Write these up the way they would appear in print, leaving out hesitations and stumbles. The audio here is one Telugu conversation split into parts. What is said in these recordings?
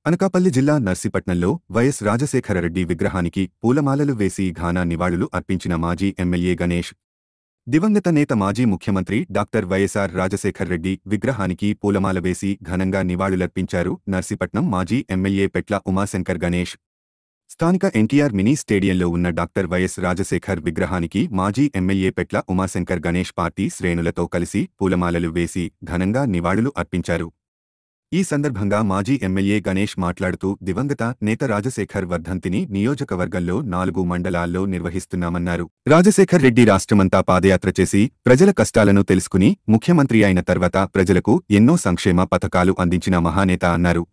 అనకాపల్లి జిల్లా నర్సీపట్నంలో వైఎస్ రాజశేఖరరెడ్డి విగ్రహానికి పూలమాలలు వేసి ఘన నివాళులు అర్పించిన మాజీ ఎమ్మెల్యే గణేష్. దివంగత నేత మాజీ ముఖ్యమంత్రి డాక్టర్ వైఎస్ఆర్ రాజశేఖరరెడ్డి విగ్రహానికి పూలమాల వేసి ఘనంగా నివాళులర్పించారు నర్సీపట్నం మాజీ ఎమ్మెల్యే పెట్ల ఉమాశంకర్ గణేష్. స్థానిక ఎన్టీఆర్ మినీ స్టేడియంలో ఉన్న డాక్టర్ వైఎస్ రాజశేఖర్ విగ్రహానికి మాజీ ఎమ్మెల్యే పెట్ల ఉమాశంకర్ గణేష్ పార్టీ శ్రేణులతో కలిసి పూలమాలలు వేసి ఘనంగా నివాళులు అర్పించారు. ఈ సందర్భంగా మాజీ ఎమ్మెల్యే గణేష్ మాట్లాడుతూ దివంగత నేత రాజశేఖర్ వర్ధంతిని నియోజకవర్గంలో 4 మండలాల్లో నిర్వహిస్తున్నామన్నారు. రాజశేఖర్ రెడ్డి రాష్ట్రమంతా పాదయాత్ర చేసి ప్రజల కష్టాలను తెలుసుకుని ముఖ్యమంత్రి అయిన తర్వాత ప్రజలకు ఎన్నో సంక్షేమ పథకాలు అందించిన మహానేత అన్నారు.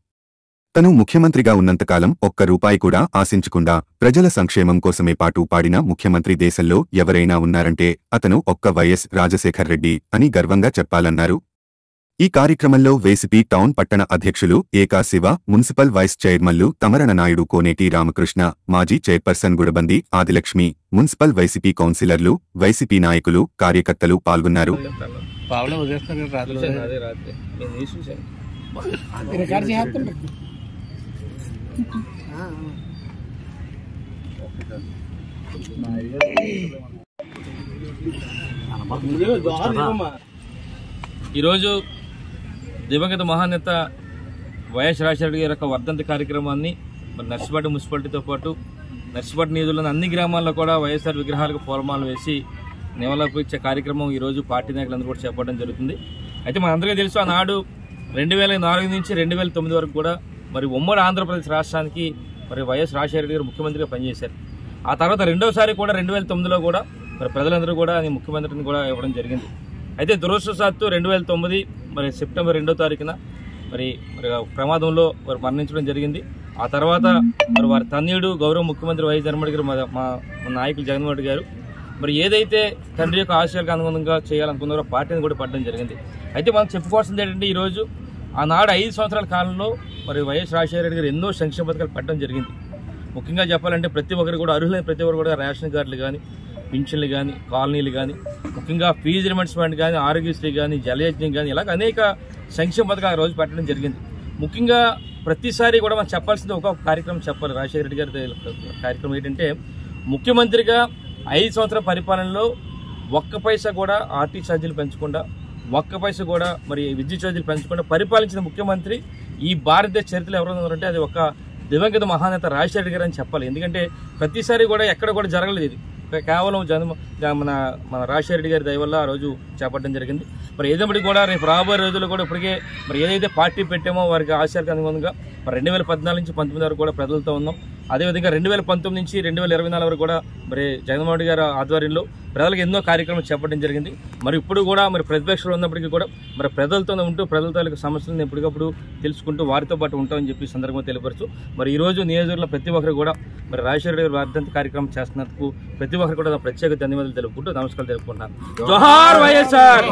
తను ముఖ్యమంత్రిగా ఉన్నంతకాలం ఒక్క రూపాయి కూడా ఆశించకుండా ప్రజల సంక్షేమం కోసమే పాటుపాడిన ముఖ్యమంత్రి దేశంలో ఎవరైనా ఉన్నారంటే అతను ఒక్క వైఎస్ రాజశేఖర్ రెడ్డి అని గర్వంగా చెప్పాలన్నారు. ఈ కార్యక్రమంలో వైసీపీ టౌన్ పట్టణ అధ్యక్షులు ఏకా శివ, మున్సిపల్ వైస్ చైర్మన్లు తమరణ నాయుడు, కోనేటి రామకృష్ణ, మాజీ చైర్పర్సన్ గుడబంది ఆదిలక్ష్మి, మున్సిపల్ వైసీపీ కౌన్సిలర్లు, వైసీపీ నాయకులు, కార్యకర్తలు పాల్గొన్నారు. ఈరోజు దివంగత మహానేత వైఎస్ రాజశేఖర గారి యొక్క వర్ధంతి కార్యక్రమాన్ని నర్సీపట్నం మున్సిపాలిటీతో పాటు నర్సీపట్నం నియోజకవర్గంలోని అన్ని గ్రామాల్లో కూడా వైఎస్ఆర్ విగ్రహాలకు పూలమాలలు వేసి నివాళులర్పించే కార్యక్రమం ఈరోజు పార్టీ నాయకులందరూ కూడా చేపట్టడం జరుగుతుంది. అయితే మనందరికీ తెలుసు, ఆనాడు 2004 నుంచి 2009 వరకు కూడా మరి ఉమ్మడి ఆంధ్రప్రదేశ్ రాష్ట్రానికి మరి వైఎస్ రాజశేఖర గారు ముఖ్యమంత్రిగా పనిచేశారు. ఆ తర్వాత రెండోసారి కూడా 2009లో కూడా మరి ప్రజలందరూ కూడా ముఖ్యమంత్రిని కూడా ఇవ్వడం జరిగింది. అయితే దురదృష్టవశాత్తు 2009 మరి సెప్టెంబర్ 2వ తారీఖున మరి ప్రమాదంలో వారు మరణించడం జరిగింది. ఆ తర్వాత మరి వారి తనయుడు గౌరవ ముఖ్యమంత్రి వైఎస్ జగన్మోహన్ రెడ్డి గారు, మా నాయకులు జగన్మోహన్ రెడ్డి గారు మరి ఏదైతే తండ్రి యొక్క ఆశయాలకు అనుగుణంగా చేయాలనుకున్నారో పార్టీని కూడా పడడం జరిగింది. అయితే మనం చెప్పుకోవాల్సింది ఏంటంటే, ఈరోజు ఆనాడు 5 సంవత్సరాల కాలంలో మరి వైఎస్ రాజశేఖర రెడ్డి గారు ఎన్నో సంక్షేమ పథకాలు పెట్టడం జరిగింది. ముఖ్యంగా చెప్పాలంటే ప్రతి ఒక్కరు కూడా అర్హులైన ప్రతి ఒక్కరు కూడా రేషన్ కార్డులు కానీ, పింఛన్లు కానీ, కాలనీలు కానీ, ముఖ్యంగా ఫీజు రిమెంబర్స్మెంట్ కానీ, ఆరోగ్యశ్రీ కానీ, జలయజ్ఞం కానీ, ఇలాగ అనేక సంక్షేమ పథకాలు రోజు పెట్టడం జరిగింది. ముఖ్యంగా ప్రతిసారి కూడా మనం చెప్పాల్సింది ఒక కార్యక్రమం చెప్పాలి. రాజశేఖర రెడ్డి గారి కార్యక్రమం ఏంటంటే, ముఖ్యమంత్రిగా 5 సంవత్సరాల పరిపాలనలో ఒక్క పైసా కూడా ఆర్టీ ఛార్జీలు పెంచకుండా, ఒక్క పైసా కూడా మరి విద్యుత్ ఛార్జీలు పెంచకుండా పరిపాలించిన ముఖ్యమంత్రి ఈ భారతదేశ చరిత్రలో ఎవరైనా ఉన్నారంటే అది ఒక దివంగత మహానేత రాజశేఖర రెడ్డి గారు అని చెప్పాలి. ఎందుకంటే ప్రతిసారి కూడా ఎక్కడ కూడా జరగలేదు. ఇది కేవలం మన రాజశేఖర రెడ్డి గారి దయ వల్ల ఆ రోజు చేపట్టడం జరిగింది. మరి ఏదైనప్పటికీ కూడా రేపు రాబోయే రోజుల్లో కూడా ఇప్పటికే మరి ఏదైతే పార్టీ పెట్టామో వారికి ఆశయాలకు అనుగుణంగా మరి 2014 నుంచి 2019 వరకు కూడా ప్రజలతో ఉన్నాం. అదేవిధంగా 2019 నుంచి 2024 వరకు కూడా మరి జగన్మోహన్ రెడ్డి గారి ఆధ్వర్యంలో ప్రజలకు ఎన్నో కార్యక్రమాలు చేపట్టడం జరిగింది. మరి ఇప్పుడు కూడా మరి ప్రతిపక్షంలో ఉన్నప్పటికీ కూడా మరి ప్రజలతో ఉంటూ ప్రజలతో సమస్యలను ఎప్పటికప్పుడు తెలుసుకుంటూ వారితో పాటు ఉంటామని చెప్పి సందర్భంగా తెలియపరుచు మరి ఈరోజు నియోజకవర్గంలో ప్రతి ఒక్కరు కూడా మరి రాజశేఖర రెడ్డి గారి వర్ధంతి కార్యక్రమం చేస్తున్నందుకు ప్రతి ఒక్కరు కూడా ప్రత్యేక ధన్యవాదాలు తెలుపుకుంటూ నమస్కారాలు తెలుపుకుంటున్నాను. జోహార్ వైఎస్ఆర్.